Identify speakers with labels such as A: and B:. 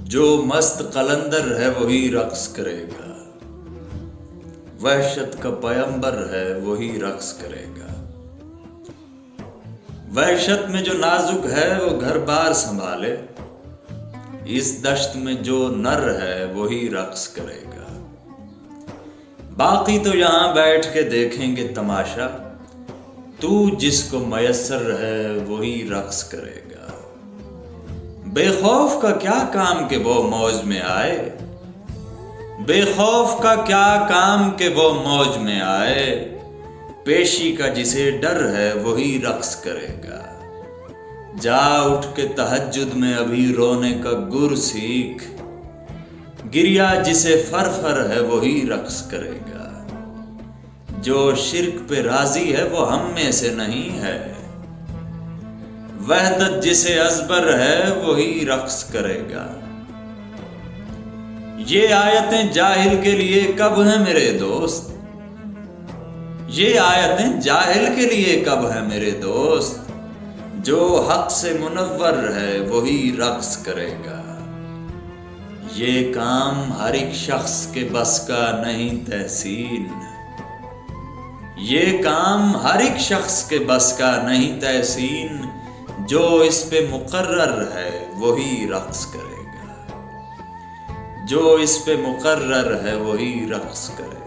A: जो मस्त कलंदर है वही रक्स करेगा, वहशत का पैगंबर है वही रक्स करेगा। वहशत में जो नाजुक है वो घर बार संभाले, इस दश्त में जो नर है वही रक्स करेगा। बाकी तो यहां बैठ के देखेंगे तमाशा, तू जिसको मयस्सर है वही रक्स करेगा। बेखौफ का क्या काम के वो मौज में आए, बेखौफ का क्या काम के वो मौज में आए, पेशी का जिसे डर है वही रक्स करेगा। जा उठ के तहज्जुद में अभी रोने का गुर सीख, गिरिया जिसे फर है वही रक्स करेगा। जो शिर्क पे राजी है वो हम में से नहीं है, वहदत जिसे अजबर है वही रक्स करेगा। ये आयतें जाहिल के लिए कब है मेरे दोस्त, ये आयतें जाहिल के लिए कब है मेरे दोस्त, जो हक से मुनव्वर है वही रक्स करेगा। ये काम हर एक शख्स के बस का नहीं तहसीन, ये काम हर एक शख्स के बस का नहीं तहसीन, जो इस पे मुकर्रर है वही रक्स करेगा, जो इस पे मुकर्रर है वही रक्स करेगा।